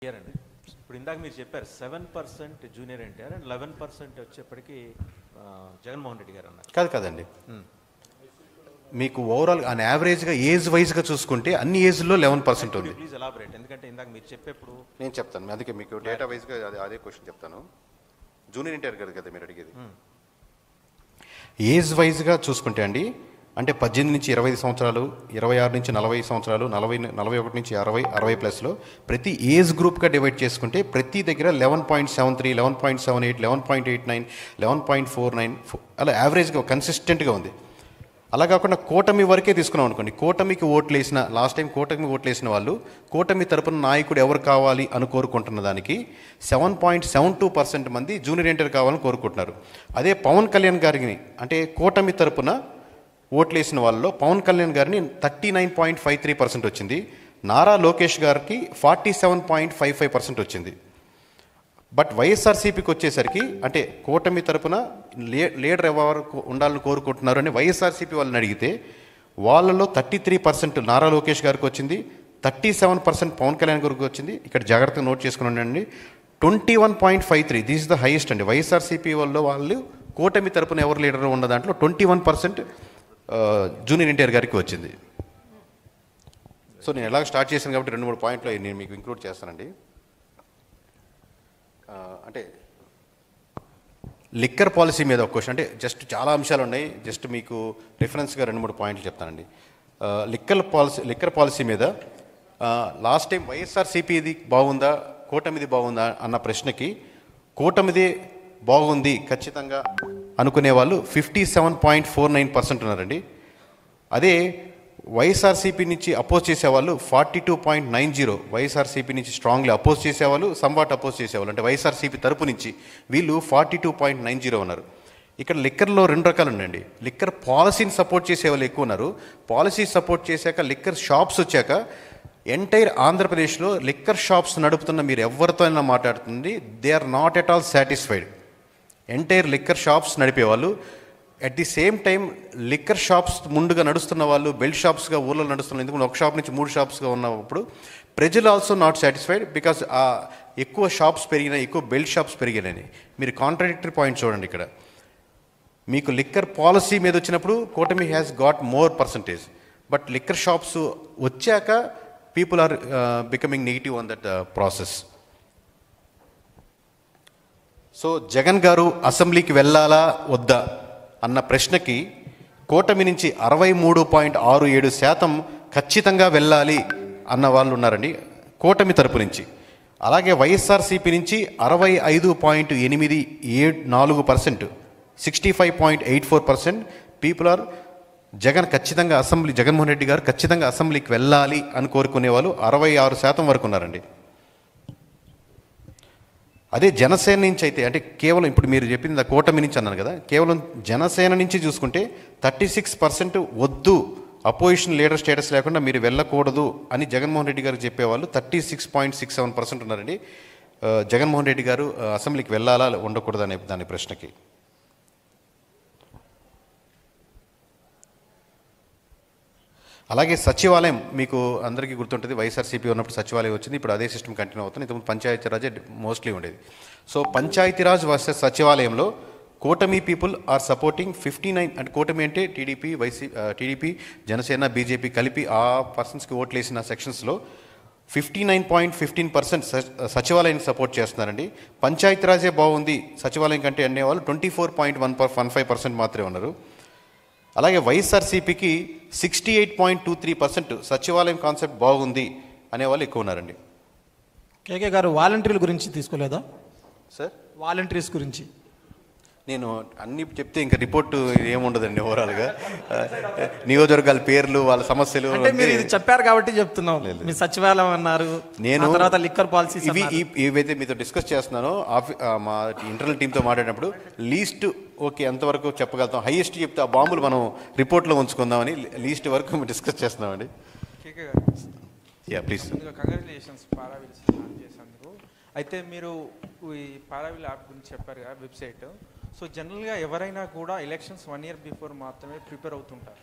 Year అండి. ఇప్పుడు ఇందాక మీరు చెప్పారు 7% జూనియర్ ఎన్టీఆర్ అండ్ 11% వచ్చేప్పటికి జగన్మోహన్ రెడ్డి గారు అన్నారు. కాదండి, మీకు ఓవరాల్ ఆన్ యావరేజ్గా ఏజ్ వైజ్గా చూసుకుంటే అన్ని ఏజ్లో 11% ఉంది. ప్లీజ్ ఎలాబరేట్, ఎందుకంటే ఇందాక మీరు చెప్పేప్పుడు నేను చెప్తాను, అందుకే మీకు డేటా వైజ్గా అదే క్వశ్చన్ చెప్తాను. జూనియర్ ఎన్టీఆర్ గారు కదా మీరు అడిగేది. ఏజ్ వైజ్గా చూసుకుంటే అండి, అంటే 18 నుంచి 25 సంవత్సరాలు, 26 నుంచి 40 సంవత్సరాలు, 41 నుంచి 60 ప్లస్లో ప్రతి ఏజ్ గ్రూప్గా డివైడ్ చేసుకుంటే ప్రతి దగ్గర 11.73, 11.78, 11.89, 11.49 అలా యావరేజ్గా కన్సిస్టెంట్గా ఉంది. అలా కాకుండా కూటమి వరకే తీసుకున్నాం అనుకోండి, కూటమికి ఓట్లు వేసిన లాస్ట్ టైం కూటమి ఓట్లు వేసిన వాళ్ళు కూటమి తరపున నాయకుడు ఎవరు కావాలి అని కోరుకుంటున్న దానికి 7.72% మంది జూనియర్ ఎన్టీఆర్ కావాలని కోరుకుంటున్నారు. అదే పవన్ కళ్యాణ్ గారిని అంటే కూటమి తరపున ఓట్లు వేసిన వాళ్ళలో పవన్ కళ్యాణ్ గారిని 39.53% వచ్చింది, నారా లోకేష్ గారికి 47.55% వచ్చింది. బట్ వైఎస్ఆర్సీపీకి వచ్చేసరికి అంటే కూటమి తరపున లీడర్ ఎవరు ఉండాలని కోరుకుంటున్నారు అని వైఎస్ఆర్సీపీ వాళ్ళని అడిగితే వాళ్ళలో 33% నారా లోకేష్ గారికి వచ్చింది, 37% పవన్ కళ్యాణ్ గారికి వచ్చింది. ఇక్కడ జాగ్రత్తగా నోట్ చేసుకుని ఉండండి, 21.53 దిస్ ఇస్ ద హైయెస్ట్ అండి. వైఎస్ఆర్సీపీ వాళ్ళు కూటమి తరపున ఎవరు లీడర్ ఉన్న దాంట్లో 21% జూనియర్ ఎన్టీఆర్ గారికి వచ్చింది. సో నేను ఎలాగ స్టార్ట్ చేశాను కాబట్టి 2-3 పాయింట్లు నేను మీకు ఇంక్లూడ్ చేస్తానండి. అంటే లిక్కర్ పాలసీ మీద ఒక క్వశ్చన్, అంటే జస్ట్ చాలా అంశాలు ఉన్నాయి, జస్ట్ మీకు రిఫరెన్స్గా 2-3 పాయింట్లు చెప్తానండి. లిక్కర్ పాలసీ మీద లాస్ట్ టైం వైఎస్ఆర్సీపీది బాగుందా కూటమిది బాగుందా అన్న ప్రశ్నకి కూటమిది బాగుంది ఖచ్చితంగా అనుకునే వాళ్ళు 57.49% ఉన్నారండి. అదే వైఎస్ఆర్సీపీ నుంచి అపోజ్ చేసేవాళ్ళు 42.90, వైఎస్ఆర్సీపీ నుంచి స్ట్రాంగ్లీ అపోజ్ చేసేవాళ్ళు, సంవాట్ అపోజ్ చేసేవాళ్ళు అంటే వైఎస్ఆర్సీపీ తరపు నుంచి వీళ్ళు 42.90 ఉన్నారు. ఇక్కడ లిక్కర్లో 2 రకాలు ఉన్నాయండి. లిక్కర్ పాలసీని సపోర్ట్ చేసే వాళ్ళు ఎక్కువ ఉన్నారు. పాలసీ సపోర్ట్ చేశాక లిక్కర్ షాప్స్ వచ్చాక ఎంటైర్ ఆంధ్రప్రదేశ్లో లిక్కర్ షాప్స్ నడుపుతున్న మీరు ఎవరితో అయినా మాట్లాడుతుంది, they are not at all satisfied. Entire liquor shops నడిపేవాళ్ళు, at the same time liquor shops ముందుగా నడుస్తున్న వాళ్ళు బెల్ట్ షాప్స్గా ఊళ్ళో నడుస్తున్నారు. ఎందుకంటే ఒక షాప్ నుంచి 3 షాప్స్గా ఉన్నప్పుడు ప్రజలు ఆల్సో నాట్ సాటిస్ఫైడ్ బికాస్ ఎక్కువ షాప్స్ పెరిగినాయి, ఎక్కువ బెల్ట్ షాప్స్ పెరిగినాయి. మీరు కాంట్రాడిక్టరీ పాయింట్ చూడండి. ఇక్కడ మీకు లిక్కర్ పాలసీ మీద వచ్చినప్పుడు కూటమి has got more percentage, but liquor shops వచ్చాక people are becoming negative on that process. So Jagan garu అసెంబ్లీకి వెళ్ళాలా వద్దా అన్న ప్రశ్నకి కూటమి నుంచి 63.67% ఖచ్చితంగా వెళ్ళాలి అన్న వాళ్ళు ఉన్నారండి కూటమి తరపు నుంచి. అలాగే వైఎస్ఆర్సీపీ నుంచి 65.84%, 65.84% పీపుల్ ఆర్ జగన్మోహన్ రెడ్డి గారు ఖచ్చితంగా అసెంబ్లీకి వెళ్ళాలి అని కోరుకునే వాళ్ళు 66% వరకు ఉన్నారండి. అదే జనసేన నుంచి అయితే అంటే కేవలం ఇప్పుడు మీరు చెప్పింది కూటమి నుంచి అన్నాను కదా, కేవలం జనసేన నుంచి చూసుకుంటే 36% వద్దు, అపోజిషన్ లీడర్ స్టేటస్ లేకుండా మీరు వెళ్ళకూడదు అని జగన్మోహన్ రెడ్డి గారు చెప్పేవాళ్ళు 36.67% ఉన్నారండి. జగన్మోహన్ రెడ్డి గారు అసెంబ్లీకి వెళ్ళాలా ఉండకూడదు అనే దాని ప్రశ్నకి. అలాగే సచివాలయం మీకు అందరికీ గుర్తుంటుంది, వైఎస్ఆర్సీపీ ఉన్నప్పుడు సచివాలయం వచ్చింది, ఇప్పుడు అదే సిస్టమ్ కంటిన్యూ అవుతుంది. ఇంతకుముందు పంచాయతీరాజే మోస్ట్లీ ఉండేది. సో పంచాయతీరాజ్ వర్సెస్ సచివాలయంలో కూటమి పీపుల్ ఆర్ సపోర్టింగ్ 59, అంటే కూటమి అంటే టీడీపీ జనసేన బీజేపీ కలిపి ఆ పర్సన్స్కి ఓట్లు వేసిన సెక్షన్స్లో 59.15% సచివాలయాన్ని సపోర్ట్ చేస్తున్నారండి. పంచాయతీరాజే బాగుంది సచివాలయం కంటే అనేవాళ్ళు 24.15% మాత్రమే ఉన్నారు. అలాగే వైఎస్ఆర్సీపీకి 68.23% సచివాలయం కాన్సెప్ట్ బాగుంది అనేవాళ్ళు ఎక్కువ ఉన్నారండి. కేకే గారు వాలంటీర్ల గురించి తీసుకోలేదా సార్? వాలంటీర్స్ గురించి నేను అన్ని చెప్తే ఇంకా రిపోర్ట్ ఏముండదండి ఓవరాల్గా. నియోజకవర్గాల పేర్లు వాళ్ళ సమస్యలు మీరు ఇది చెప్పారు కాబట్టి చెప్తున్నాం. మీ సచివాలయం అన్నారు, నేను తర్వాత లిక్కర్ పాలసీ ఇవైతే మీతో డిస్కస్ చేస్తున్నానో మా ఇంటర్నల్ టీంతో మాట్లాడినప్పుడు లీస్ట్ ఓకే ఎంతవరకు చెప్పగలుగుతాం, హైయెస్ట్ చెప్తే ఆ బాంబులు మనం రిపోర్ట్లో ఉంచుకుందామని లీస్ట్ వరకు డిస్కస్ చేస్తున్నామండి. ప్లీజ్. కంగ్రాచులేషన్స్ పారావిల్ చేసినందుకు. అయితే మీరు ఈ పారావిల్ యాప్ గురించి చెప్పారు కదా, వెబ్సైట్. సో జనరల్గా ఎవరైనా కూడా ఎలక్షన్స్ 1 year బిఫోర్ మాత్రమే ప్రిపేర్ అవుతుంటారు.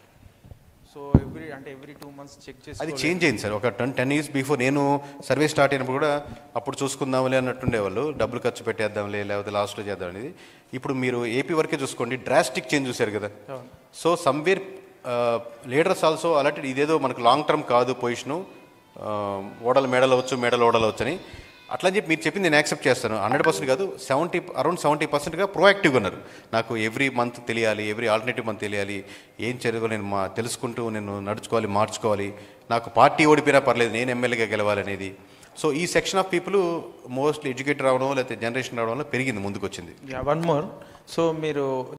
So so every 2 months check చేసి అది చేంజ్ అయింది సార్. ఒక 10 years బిఫోర్ నేను సర్వే స్టార్ట్ అయినప్పుడు కూడా అప్పుడు చూసుకుందాంలే అన్నట్టుండేవాళ్ళు, డబ్బులు ఖర్చు పెట్టేద్దాంలే లేకపోతే లాస్ట్లో చేద్దాం అనేది. ఇప్పుడు మీరు ఏపీ వరకే చూసుకోండి, డ్రాస్టిక్ చేంజ్ చూశారు కదా. సో సమ్వేర్ లీడర్స్ ఆల్సో అలాంటి ఇదేదో మనకు లాంగ్ టర్మ్ కాదు పొజిషను, ఓడలు మెడలు ఓడలవచ్చు అని అట్లా చెప్పి మీరు చెప్పింది నేను యాక్సెప్ట్ చేస్తాను. 100% కాదు, అరౌండ్ 70%గా ప్రోయాక్టివ్గా ఉన్నారు. నాకు ఎవ్రీ మంత్ తెలియాలి, ఎవ్రీ ఆల్టర్నేటివ్ మంత్ తెలియాలి, ఏం చదువు నేను తెలుసుకుంటూ నేను నడుచుకోవాలి, మార్చుకోవాలి, నాకు పార్టీ ఓడిపోయినా పర్లేదు నేను ఎమ్మెల్యేగా గెలవాలనేది. సో ఈ section of people mostly educated రావడం లేకపోతే జనరేషన్ రావడం వల్ల పెరిగింది, ముందుకు వచ్చింది. One more. సో మీరు